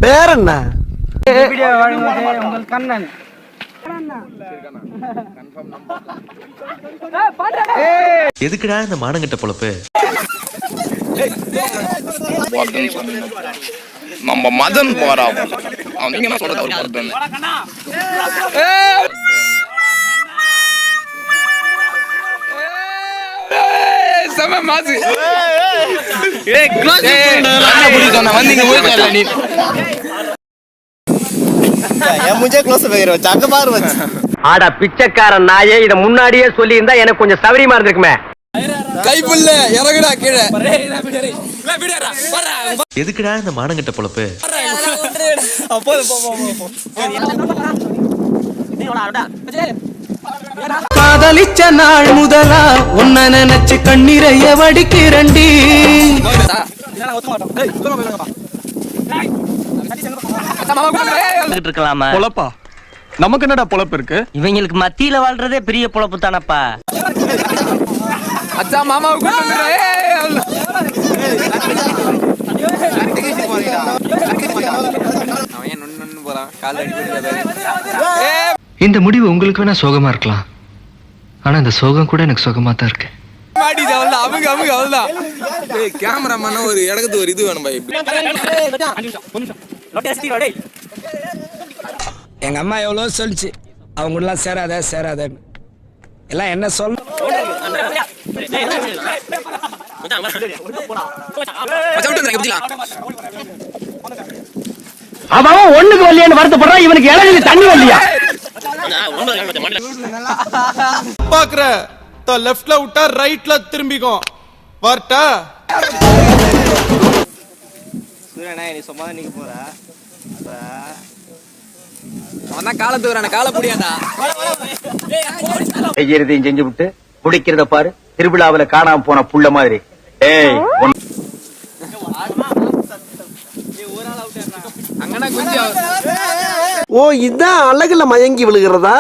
பேர் என்ன? உங்கள் கண்ணன். எதுக்குடா இந்த மானங்கிட்ட பொழப்பு? நம்ம மதன் போறான். நீங்க என்ன சொல்றது? அவர் பொறுப்பு செம மாசு. ஏய் க்ளோஸ் பண்ண வந்தீங்க போயிடல நீ. என் முஞ்சே க்ளோஸ் பண்ணிரோம். சக்க பாரு வச்சு. ஆடா பிச்சைக்காரன் நாயே, இத முன்னாடியே சொல்லி இருந்தா எனக்கு கொஞ்சம் சௌரியமா இருந்திருக்குமே. கைப்புள்ள இறங்குடா கீழே. எதுக்குடா இந்த மானங்கிட்ட பொழப்பு? காதலிச்ச நாள் முதலா உன்ன நினைச்சு கண்ணீரைய வடிக்கிறண்டி. இருக்கலாமா பொழப்பா? நமக்கு என்னடா பொழப்பு இருக்கு? இவங்களுக்கு மத்தியில வாழ்றதே பெரிய பொழப்பு தானப்பா. அச்சா மாமாவுக்கு இந்த முடிவு உங்களுக்கு வேணா சோகமா இருக்கலாம், ஆனா இந்த சோகம் கூட எனக்கு சோகமா தான் இருக்கு. அவங்க அவ்வளவுதான். கேமராமேனா ஒரு இடத்துக்கு ஒரு இது வேணும் பாய். எங்க அம்மா எவ்வளவு சொல்லிச்சு, அவங்க எல்லாம் சேராதன்னு. எல்லாம் என்ன சொல்ல அவன் ஒண்ணுக்கு வரலையான்னு வருத்தப்படுறான். இவனுக்கு இளநிலை தண்ணி வரலையா? பாக்குற லெஃப்ட்ல விட்டா ரைட்ல திரும்பிக்கும். வரட்டா? நீ சும்மா நீங்க போற. அவன் காலத்து வரான கால புடியாடா. செய்யறதையும் செஞ்சு விட்டு குடிக்கிறத பாரு, திருவிழாவில காணாம போன புள்ள மாதிரி. ஏய் அங்கனா கொஞ்சம். ஓ, இதான் அழகுல மயங்கி விழுகிறதா?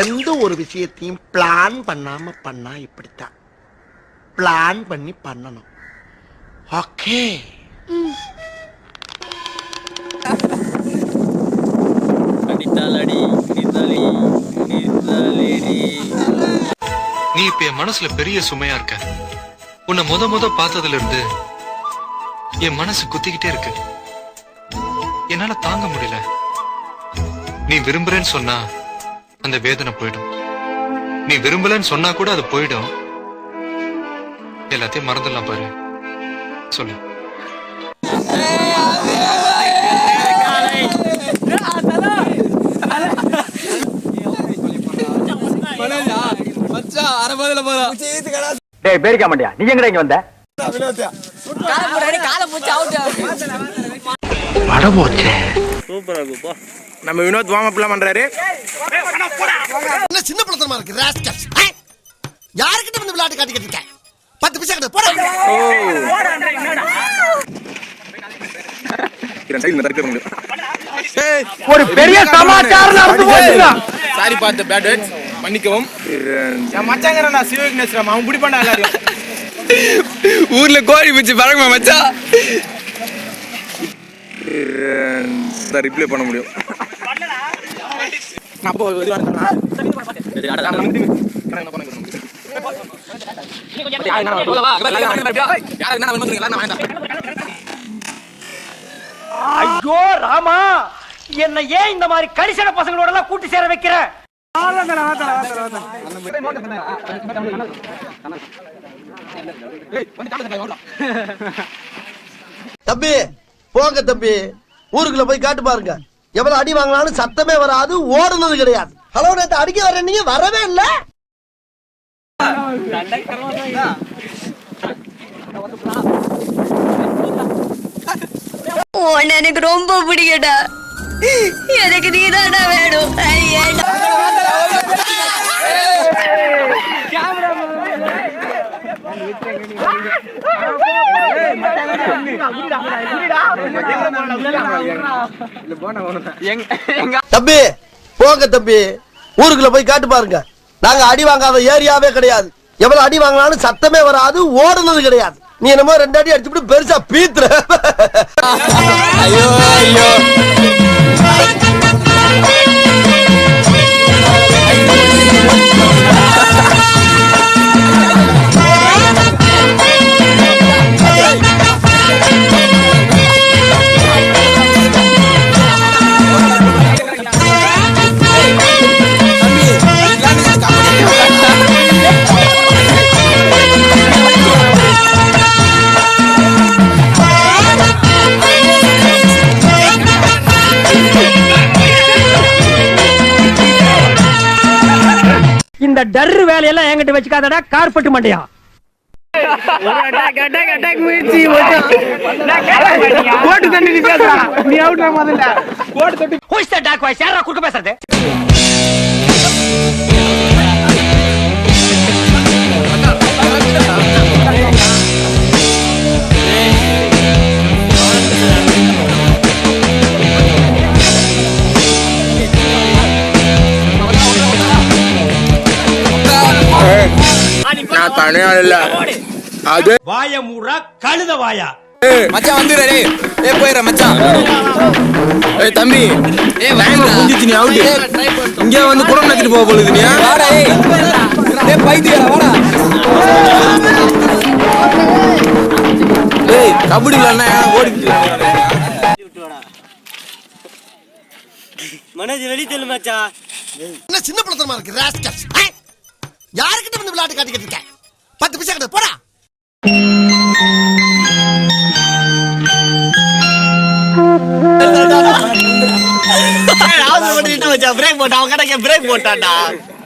எந்த ஒரு விஷயத்தையும் பிளான் பண்ணாம பண்ணா இப்படித்தான். பிளான் பண்ணி பண்ணணும். ஓகே. நீ இப்ப என் மனசுல பெரிய சுமையா இருக்க. உன்னை முத பார்த்ததுல இருந்து என் மனசு குத்திக்கிட்டே இருக்கு. என்னால தாங்க முடியல. நீ விரும்புறேன்னு சொன்னா அந்த வேதனை போயிடும். நீ விரும்பலன்னு சொன்னா கூட அது போயிடும். எல்லாத்தையும் மறந்துடலாம் பாரு. சொல்லு. டேய் பேரிக்க மாட்டியா? நீ எங்கடா இங்க வந்த? நம்ம வினோத் வார்ம் அப் எல்லாம் பண்றாரு. என்ன சின்ன பழத்தனமா இருக்கு ராஸ்கல்ஸ். யார்கிட்ட வந்து விளையாட்டு காட்டிக்கிட்டு இருக்க? 10 பைசா கிட்ட போடா. ஒரு பெரிய சமாச்சாரம் நடந்து போச்சுடா. சாரி பார்த்த பேட் வேர்ட்ஸ் மன்னிக்கவும். என் மச்சாங்கறடா சிவவிக்னேஸ்வரம். அவன் புடி பண்ணா எல்லாரும். ஊர்ல கோழி பிச்சு பறக்குமா மச்சான்? ரிப்ளை பண்ண முடியும். அப்போ ஐயோ ராமா, என்ன ஏன் இந்த மாதிரி கரிசன பசங்களோட எல்லாம் கூட்டி சேர வைக்கிற? தம்பி போங்க தம்பி, ஊருக்குள்ள போய் காட்டு பாருங்க. எவ்வளவு அடி வாங்கினாலும் சத்தமே வராது, ஓடுனது கிடையாது. ஹலோ, நேத்து அடிக்க வர நீங்க வரவே இல்ல. எனக்கு ரொம்ப பிடிக்கடா. எனக்கு நீதானா வேணும். தம்பி போங்க தம்பி, ஊருக்குள்ள போய் காட்டு பாருங்க. நாங்க அடி வாங்காத ஏரியாவே கிடையாது. எவ்வளவு அடி வாங்கினாலும் சத்தமே வராது, ஓடுனது கிடையாது. நீ என்னமோ 2 அடி அடிச்சுட்டு பெருசா பீத்துற. ஐயோ ஐயோ இந்த டர்ரு வேலையெல்லாம் என்கிட்ட வச்சுக்காதடா கார்பெட் மண்டையா. போட்டு தண்ணி நீ பேசுறா, நீ அவுட்ரா முதல்ல போட்டு தண்ணி. Who is that dark voice? யாரா குறுக்க பேசுறது? நான் தனியா இல்ல அது வாய மூடா கழுத வாயா. மச்சான் வந்துடுற டேய். போயிடுற மச்சான். தம்பி டைம் முடிஞ்சிச்சு, நீ அவுட். இங்கே வந்து குடம் நக்கிட்டு போக போகுது. நீ வாடா பைத்தியரா வாடா. டேய் கபடி விளையாடுனா ஓடி மனோஜ் வெளிய செல்லு மச்சான். என்ன சின்ன பிள்ளைத்தனமா இருக்கு ராஸ்கல்ஸ். யாருக்கிட்ட வந்து விளையாட்டு காட்டிக்கிட்டு இருக்க? 10 பைசா கிட்ட போடா.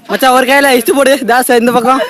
மச்சான் ஒரு கையில இஷ்டு போடு, தாஸ் இந்த பக்கம்.